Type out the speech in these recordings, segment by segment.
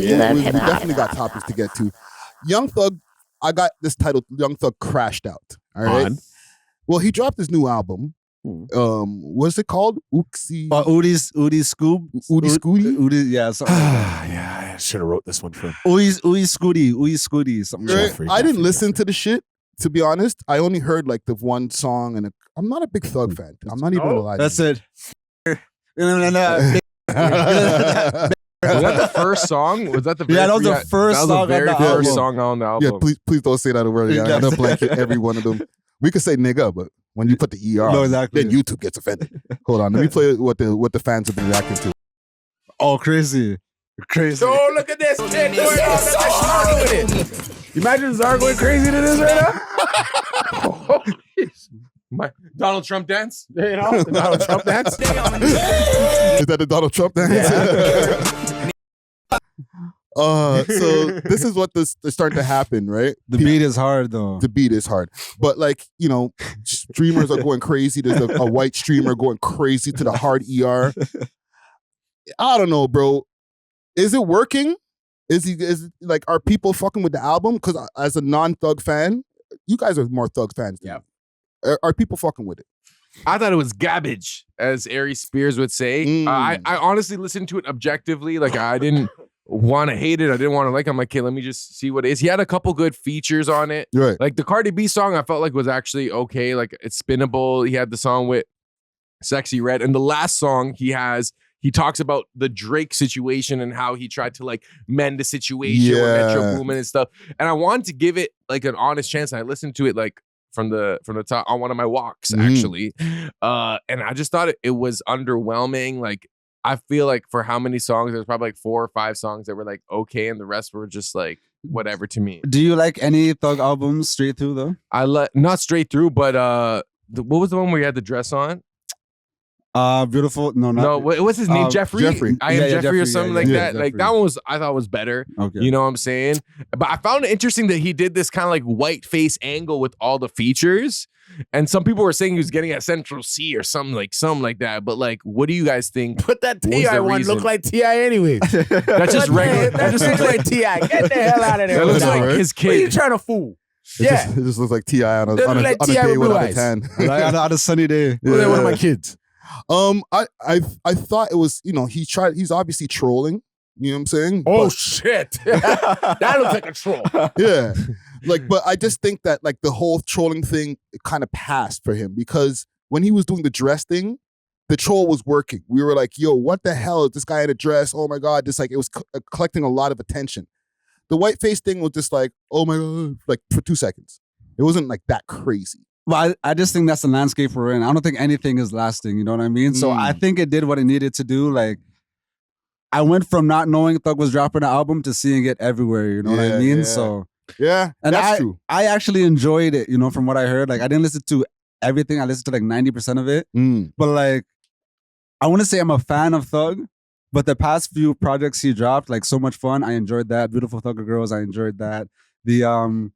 we hip hop. definitely got topics to get to. Young Thug, I got this title, Young Thug Crashed Out. All right. Well, he dropped his new album. What's it called? Oopsie. Udi Scoob. Udi Scooty? Udi, yeah, something like that. Yeah, I should have wrote this one for him. Udi Scooty, something like that. Jeffrey, I didn't listen Jeffrey. to the shit, to be honest. I only heard like the one song, and I'm not a big Thug fan. I'm not even gonna lie. That's to it. Was that the first song? Was that the Yeah, that was the first that was song the very on the first album. song on the Yeah, album? please don't say that word. I'm gonna blanket every one of them. We could say nigga, but when you put the ER, No, exactly. then YouTube gets offended. Hold on, let me play what the fans have been reacting to. Oh, crazy. Oh, look at this shit going on. With it. Imagine Czar going crazy to this right now. Donald Trump dance? You know, the Donald Trump dance? Is that the Donald Trump dance? So this is what is starting to happen, right? The beat is hard though. The beat is hard, but like, you know, streamers are going crazy. There's a white streamer going crazy to the hard ER. I don't know, bro. Is it working? Is like, are people fucking with the album? Because as a non-Thug fan, you guys are more Thug fans than me. Are people fucking with it? I thought it was garbage, as Ari Spears would say. I honestly listened to it objectively. Like, I didn't want to hate it. I didn't want to like it. I'm like, okay, let me just see what it is. He had a couple good features on it. Right. Like the Cardi B song, I felt like was actually okay. Like, it's spinnable. He had the song with Sexy Red. And the last song he talks about the Drake situation and how he tried to like mend the situation with Metro Boomin and stuff. And I wanted to give it like an honest chance. And I listened to it like from the top on one of my walks, actually. And I just thought it was underwhelming. Like, I feel like for how many songs, there's probably like 4 or 5 songs that were like okay, and the rest were just like whatever to me. Do you like any Thug albums straight through though? Not straight through, but what was the one where you had the dress on? Beautiful. No, what's his name? Jeffrey. I am Jeffrey or something like that. Jeffrey. Like that one I thought was better. Okay. You know what I'm saying? But I found it interesting that he did this kind of like white face angle with all the features. And some people were saying he was getting at Central C or something like that. But like, what do you guys think? But that T.I. one look like T.I. anyway. That's just regular. That just looks like T.I. Get the hell out of there. That looks like right? his Who are you kid. trying to fool? It just looks like T.I. on a like on a T.I. day with blue without a eyes. tan. Like on a sunny day. They're one of my kids. I thought it was, you know, he's obviously trolling. You know what I'm saying? Oh shit. That looks like a troll. Yeah. Like, but I just think that like the whole trolling thing kind of passed for him, because when he was doing the dress thing, the troll was working. We were like, yo, what the hell is this guy in a dress? Oh my God. Just like, it was collecting a lot of attention. The white face thing was just like, oh my God, like for 2 seconds. It wasn't like that crazy. But I just think that's the landscape we're in. I don't think anything is lasting. You know what I mean? So I think it did what it needed to do. Like, I went from not knowing Thug was dropping an album to seeing it everywhere. You know what I mean? Yeah. So yeah, and that's true. I actually enjoyed it. You know, from what I heard, like I didn't listen to everything. I listened to like 90% of it. But like, I wouldn't say I'm a fan of Thug, but the past few projects he dropped, like So Much Fun, I enjoyed that. Beautiful Thugger Girls, I enjoyed that. The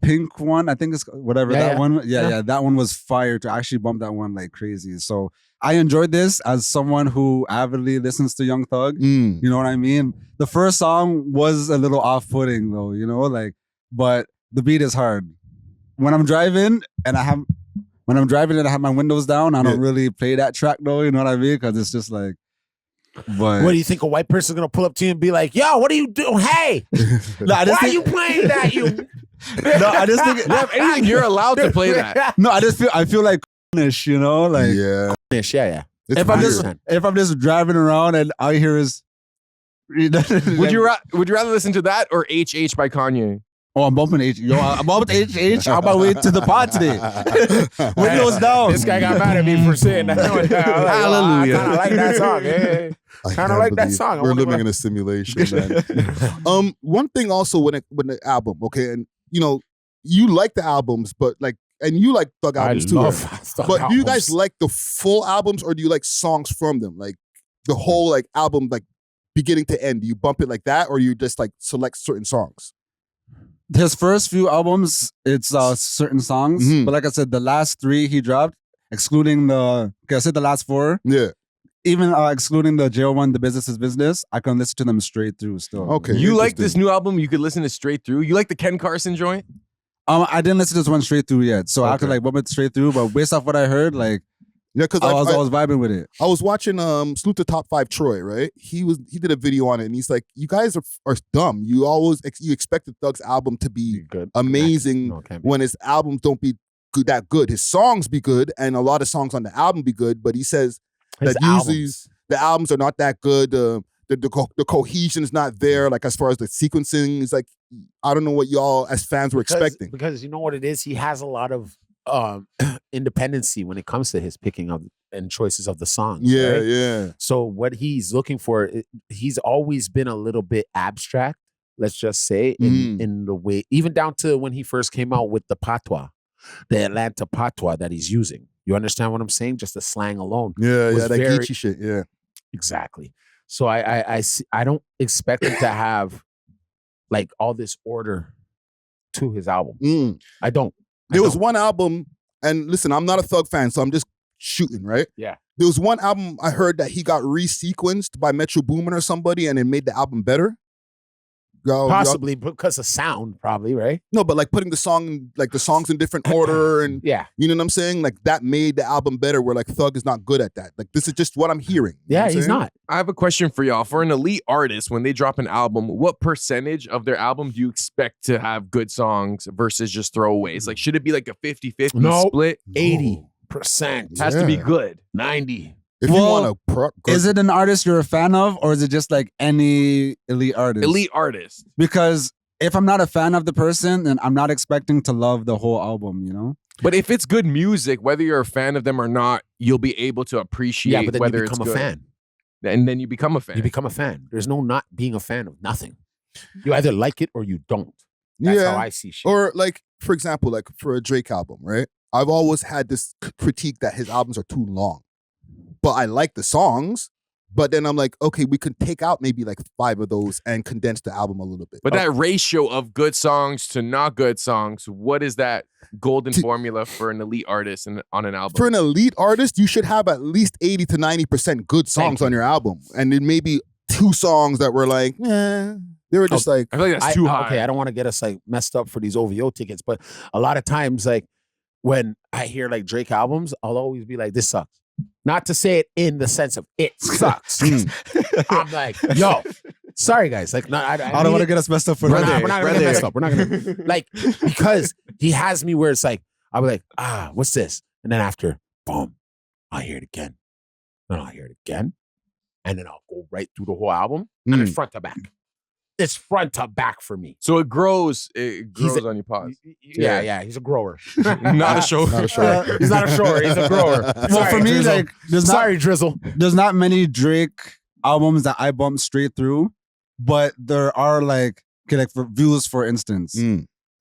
pink one, I think it's whatever one. Yeah, that one was fire to actually bump that one like crazy. So I enjoyed this as someone who avidly listens to Young Thug. You know what I mean? The first song was a little off-putting though, you know, like, but the beat is hard. When I'm driving and I have my windows down, I don't really play that track though, you know what I mean? Because it's just like, but what do you think, a white person's gonna pull up to you and be like, yo, what are you doing? Hey, why are you playing that? No, I just think anything you're allowed to play that. No, I feel like you know, like yeah. If I'm just driving around and all I hear is Would you rather listen to that or HH by Kanye? Oh, I'm bumping H. Yo, I'm bumping HH on my way to the pod today. Windows down. This guy got mad at me for saying that. Hallelujah. I kind of like that song. Yeah. I kind of like that song. We're living in a simulation, man. One thing also when the album, okay, and you know, you like the albums, but like, and you like Thug albums too. But do you guys like the full albums, or do you like songs from them, like the whole like album, like beginning to end? Do you bump it like that, or you just like select certain songs? His first few albums, it's certain songs, but like I said, the last 3 he dropped, excluding I said the last 4. Yeah. even excluding the jail one, the business is business, I can listen to them straight through still. Okay. You like interesting. this new album? You could listen to straight through. You like the Ken Carson joint? I didn't listen to this one straight through yet, so I have to Okay. like bump it straight through. But based off what I heard, like Yeah, because I was vibing with it. I was watching Salute to Top 5 Troy, right? He did a video on it, and he's like, "You guys are dumb. You always you expected Thug's album to be Good. amazing No, it can't be. when his albums don't be that good. His songs be good, and a lot of songs on the album be good, but he says His that usually albums. the albums are not that good. The cohesion is not there. Like as far as the sequencing, it's like I don't know what y'all as fans were expecting. Because you know what it is? He has a lot of independency when it comes to his picking of and choices of the songs. Yeah, right? yeah. So what he's looking for, he's always been a little bit abstract, let's just say, in the way, even down to when he first came out with the patois, the Atlanta patois that he's using. You understand what I'm saying? Just the slang alone. Yeah, was yeah, that very- Geechee shit. Yeah. Exactly. So I don't expect him to have like all this order to his album. I don't. There was one album, and listen, I'm not a Thug fan, so I'm just shooting, right? Yeah. There was one album I heard that he got resequenced by Metro Boomin or somebody, and it made the album better. Possibly because of sound, probably, right? No, but like putting the songs in different order, and Yeah. you know what I'm saying? Like that made the album better. Where like Thug is not good at that. Like this is just what I'm hearing. You know Yeah, what I'm he's saying? not. I have a question for y'all. For an elite artist, when they drop an album, what percentage of their album do you expect to have good songs versus just throwaways? Like, should it be like a 50-50 No. split? 80%. It has to be Yeah. good. 90. If Well, you want to, Is it an artist you're a fan of, or is it just like any elite artist? Elite artist. Because if I'm not a fan of the person, then I'm not expecting to love the whole album, you know? But if it's good music, whether you're a fan of them or not, you'll be able to appreciate Yeah, but then whether you it's become a good. fan. And then you become a fan. You become a fan. There's no not being a fan of nothing. You either like it or you don't. That's Yeah. how I see shit. or like for example, like for a Drake album, right? I've always had this critique that his albums are too long, but I like the songs. But then I'm like, okay, we could take out maybe like 5 of those and condense the album a little bit. But that ratio of good songs to not good songs, what is that golden formula for an elite artist on an album? For an elite artist, you should have at least 80 to 90% good songs you. on your album. And then maybe 2 songs that were like, they were just like, I feel like that's too high. Okay, I don't want to get us like messed up for these OVO tickets, but a lot of times, like when I hear like Drake albums, I'll always be like, this sucks. Not to say it in the sense of it sucks. I'm like, yo, sorry guys. Like, no, I I don't want to get us messed up for We're that. not gonna get messed up. We're not gonna like because he has me where it's like I'll be like, what's this? And then after, boom, I'll hear it again. Then I'll hear it again, and then I'll go right through the whole album and it's front to back. It's front to back for me. So it grows. It He's grows on your pause. Yeah, he's a grower. Not a show. not a show. He's not a shower. He's a grower. Well, Sorry, for me, Drizzle. like, there's Sorry, Drizzle. there's not many Drake albums that I bump straight through, but there are like, okay, like for Views, for instance,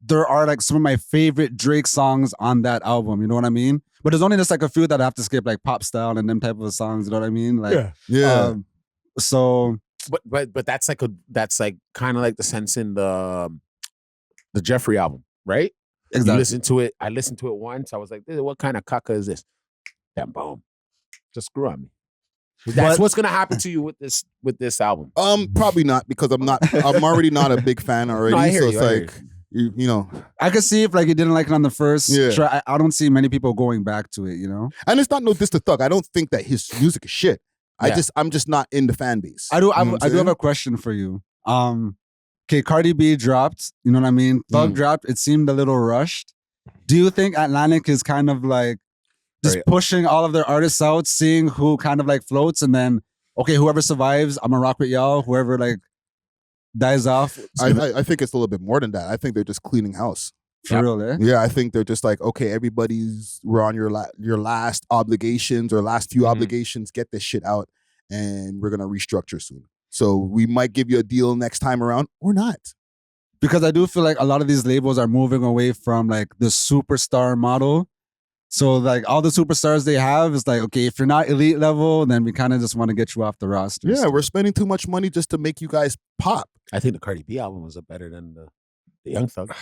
there are like some of my favorite Drake songs on that album. You know what I mean? But there's only just like a few that I have to skip, like Pop Style and them type of songs. You know what I mean? Like, Yeah. So But that's like kind of like the sense in the Jeffrey album, right? You exactly. listen to it. I listened to it once. I was like, what kind of caca is this? Then boom. Just screw on me. That's what's gonna happen to you with this album. Probably not because I'm already not a big fan already. No, I hear so you, it's I hear like, you know, I could see if like you didn't like it on the first Yeah. try. I don't see many people going back to it, you know? and it's not no diss to Thug. I don't think that his music is shit. Yeah. I'm just not in the fan base. I do You know what I'm I do have saying? a question for you. Okay, Cardi B dropped, you know what I mean? Thug dropped, it seemed a little rushed. Do you think Atlantic is kind of like just pushing all of their artists out, seeing who kind of like floats, and then okay, whoever survives, I'm gonna rock with y'all. Whoever like dies off, I think it's a little bit more than that. I think they're just cleaning house. for real, eh? Yeah, I think they're just like, okay, we're on your last obligations or last few obligations. Get this shit out, and we're gonna restructure soon. So we might give you a deal next time around, or not. Because I do feel like a lot of these labels are moving away from like the superstar model. So like all the superstars they have is like, okay, if you're not elite level, then we kind of just want to get you off the roster. Yeah, we're spending too much money just to make you guys pop. I think the Cardi B album was better than the Young Thug.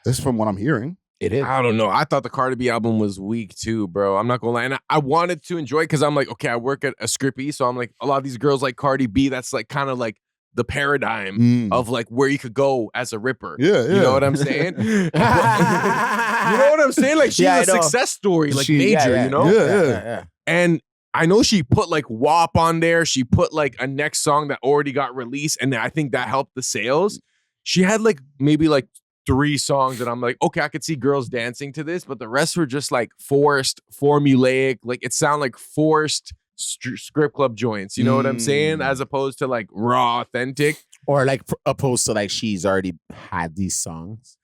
That's from what I'm hearing. It is. I don't know. I thought the Cardi B album was weak too, bro. I'm not gonna lie. And I wanted to enjoy it because I'm like, okay, I work at a Scrippy, so I'm like, a lot of these girls like Cardi B. That's like kind of like the paradigm of like where you could go as a Ripper. Yeah. You know what I'm saying? You know what I'm saying? Like she's a success story, like major. You know? Yeah. And I know she put like WAP on there. She put like a next song that already got released, and I think that helped the sales. She had like maybe like 3 songs that I'm like, okay, I could see girls dancing to this, but the rest were just like forced, formulaic. Like it sounded like forced script club joints. You know what I'm saying? As opposed to like raw, authentic, or like opposed to like she's already had these songs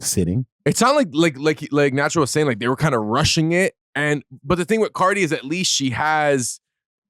sitting. It sounded like Natural was saying, like they were kind of rushing it. But the thing with Cardi is at least she has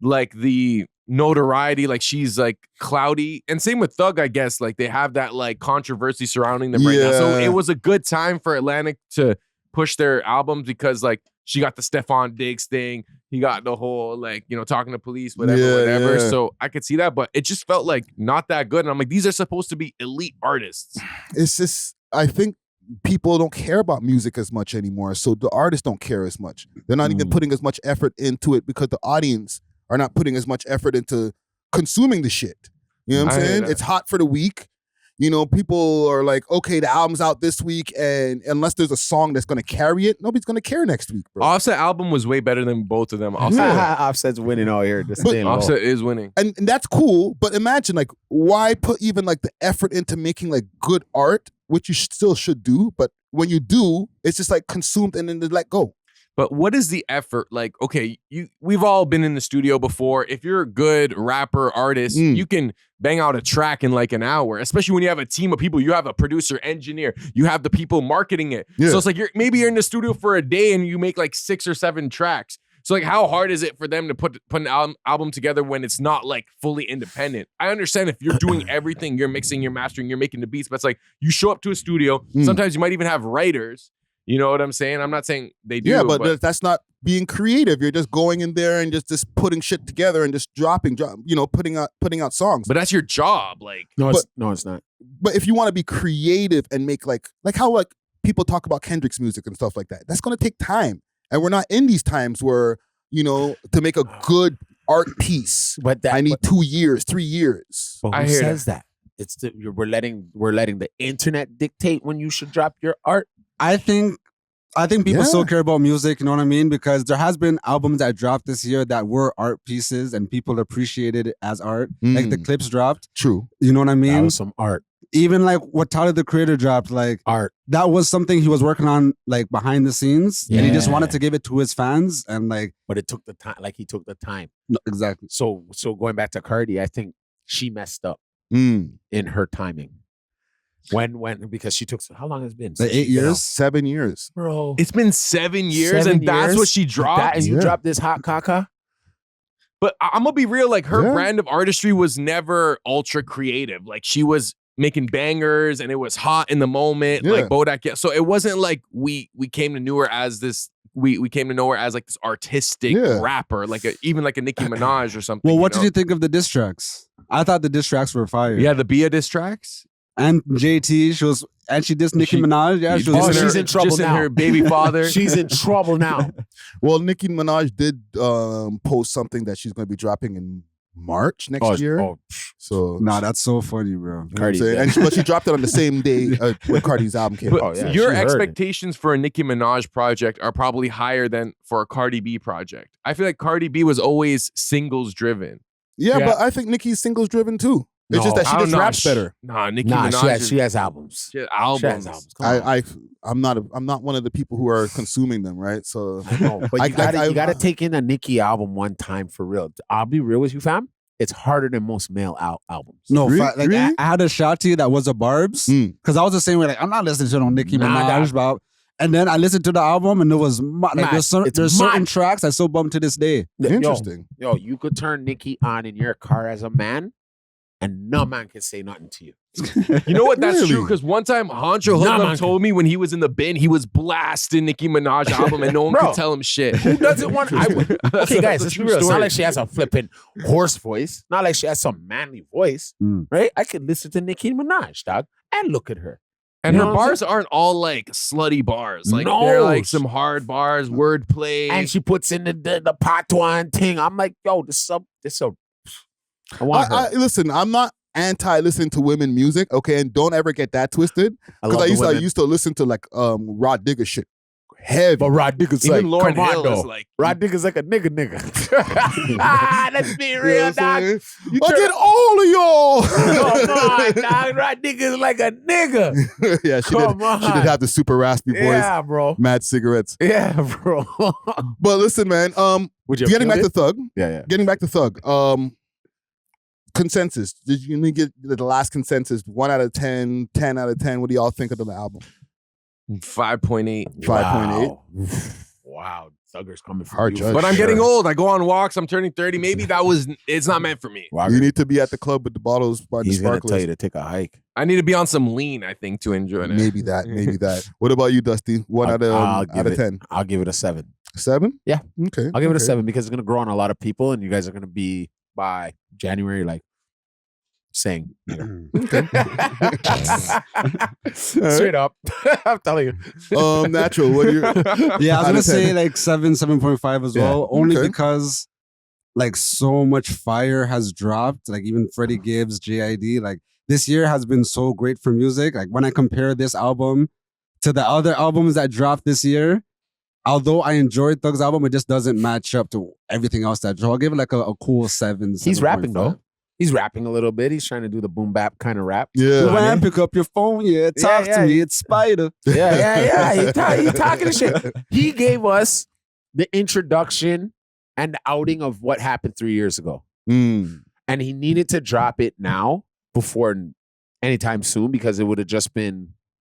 like the notoriety, like she's like cloudy, and same with Thug, I guess. Like they have that like controversy surrounding them right now. So it was a good time for Atlantic to push their albums because like she got the Stephon Diggs thing, he got the whole like, you know, talking to police, whatever. So I could see that, but it just felt like not that good. And I'm like, these are supposed to be elite artists. It's just, I think people don't care about music as much anymore. So the artists don't care as much. They're not even putting as much effort into it because the audience are not putting as much effort into consuming the shit. You know what I'm saying? It's hot for the week. You know, people are like, okay, the album's out this week, and unless there's a song that's going to carry it, nobody's going to care next week, bro. Offset album was way better than both of them. Offset's winning all here. Offset is winning. And that's cool, but imagine, like, why put even, like, the effort into making, like, good art, which you still should do, but when you do, it's just, like, consumed and then let go. But what is the effort? Like, okay, we've all been in the studio before. If you're a good rapper, artist, you can bang out a track in like an hour, especially when you have a team of people. You have a producer, engineer, you have the people marketing it. So it's like maybe you're in the studio for a day and you make like 6 or 7 tracks. So like how hard is it for them to put an album together when it's not like fully independent? I understand if you're doing everything, you're mixing, you're mastering, you're making the beats, but it's like you show up to a studio, sometimes you might even have writers. You know what I'm saying? I'm not saying they do. Yeah, but that's not being creative. You're just going in there and just putting shit together and just dropping, you know, putting out songs. But that's your job. Like it's not. But if you want to be creative and make like how like people talk about Kendrick's music and stuff like that, that's going to take time. And we're not in these times where, you know, to make a good art piece, I need 2 years, 3 years. But who says that? It's we're letting the internet dictate when you should drop your art. I think people still care about music, you know what I mean? Because there has been albums that dropped this year that were art pieces and people appreciated it as art. Like the clips dropped. True. You know what I mean? That was some art. Even like what Tyler the Creator dropped, like art. That was something he was working on like behind the scenes. And he just wanted to give it to his fans and like. But it took the time, like he took the time. No, exactly. So going back to Cardi, I think she messed up in her timing. Because she took, how long has it been? Like 8 years? 7 years. Bro. It's been 7 years and that's what she dropped? And you dropped this hot caca? But I'm going to be real, like her brand of artistry was never ultra creative. Like she was making bangers and it was hot in the moment, like Bodak. So it wasn't like we came to know her as this, we came to know her as like this artistic rapper, like even like a Nicki Minaj or something. Well, what did you think of the diss tracks? I thought the diss tracks were fire. Yeah, the Bia diss tracks? And JT, she dissed Nicki Minaj. Yeah, she's in trouble now. Her baby father. She's in trouble now. Well, Nicki Minaj did post something that she's going to be dropping in March next year. So that's so funny, bro. But she dropped it on the same day when Cardi's album came out. Your expectations for a Nicki Minaj project are probably higher than for a Cardi B project. I feel like Cardi B was always singles driven. Yeah, but I think Nicki's singles driven too. It's just that she just raps better. Nicki Minaj. She has albums. She has albums. I'm not one of the people who are consuming them, right? So but you gotta take in a Nicki album one time for real. I'll be real with you, fam. It's harder than most male albums. No, really? I had a shot to you that was a Barb's because I was the same way. Like I'm not listening to no Nicki Minaj about. And then I listened to the album and it was like there's certain tracks I still bump to this day. Interesting. Yo, you could turn Nicki on in your car as a man. And no man can say nothing to you. You know what? That's true. Because one time Honcho Hoodlum told me when he was in the bin, he was blasting Nicki Minaj album and no one could tell him shit. Who doesn't want? Okay, guys, let's be real. It's not like she has a flipping hoarse voice. Not like she has some manly voice, right? I could listen to Nicki Minaj, dog, and look at her. And You her know what I'm bars aren't all like slutty bars. Like No. they're like some hard bars, wordplay. And she puts in the patois thing. I'm like, yo, this a. I want her. Listen, I'm not anti-listening to women music, okay? And don't ever get that twisted. Because I used to listen to like Rod Digger shit. Heavy. But Rod Digger's even like, Lauren come on, Hill though. is like Rod Digger's like a nigga. Let's be You know real, what I'm dog. saying? You I turn- get all of y'all. Come on, dog. Rod Digger's like a nigga. Yeah, she Come did. on. She did have the super raspy voice. Yeah, bro. Mad cigarettes. Yeah, bro. But listen, man. Would you Getting back to Thug. Yeah. Getting back to Thug. Consensus. Did you get the last consensus? 1 out of 10, 10 out of 10. What do y'all think of the album? 5.8. 5.8. Wow. Thugger's coming from Hard you. judge. But I'm Sure. getting old. I go on walks. I'm turning 30. Maybe it's not meant for me. You need to be at the club with the bottles by the He's going to tell sparklers. you to take a hike. I need to be on some lean, I think, to enjoy it. Maybe that. What about you, Dusty? 1 out I'll of 10. I'll give it a 7. 7? Yeah. Okay. I'll give it a okay. 7 because it's going to grow on a lot of people and you guys are going to be by January like saying, straight up. I'm telling you. Natural. What do you? Yeah, I was Out gonna of 10. say like 7, 7.5 as Yeah, well. Only okay. because like so much fire has dropped. Like even Freddie Gibbs, JID. Like this year has been so great for music. Like when I compare this album to the other albums that dropped this year, although I enjoyed Thug's album, it just doesn't match up to everything else that dropped. I'll give it like a cool 7. He's rapping 7.5. though. He's rapping a little bit. He's trying to do the boom bap kind of rap. Yeah. When pick up your phone, talk Yeah, to me. It's Spider. Yeah. He's talking shit. He gave us the introduction and the outing of what happened 3 years ago. Mm. And he needed to drop it now before anytime soon because it would have just been,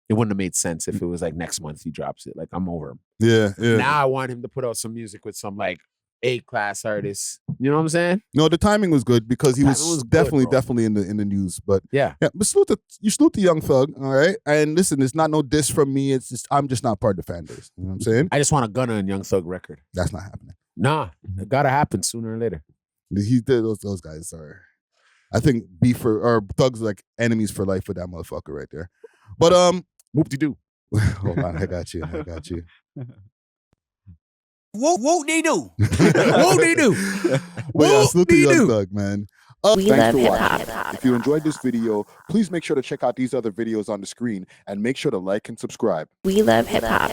it wouldn't have made sense if it was like next month he drops it. Like I'm over him. Yeah. Now I want him to put out some music with some like A-class artists. You know what I'm saying? No, the timing was good because he The was, timing was good, definitely bro. in the news. But Yeah. but you salute the young Thug, all right? And listen, it's not no diss from me. It's just I'm just not part of the fan base. You know what I'm saying? I just want a Gunna and Young Thug record. That's not happening. Nah, it gotta happen sooner or later. Those guys are, I think or Thug's like enemies for life with that motherfucker right there. But Whoop-de-doo. hold on, I got you. Whoop they do. Whoop they do. But yeah, Whoop salute the they young do. Thug, man. We Thanks love for hip watching. hop. If you enjoyed this video, please make sure to check out these other videos on the screen and make sure to like and subscribe. We love hip hop.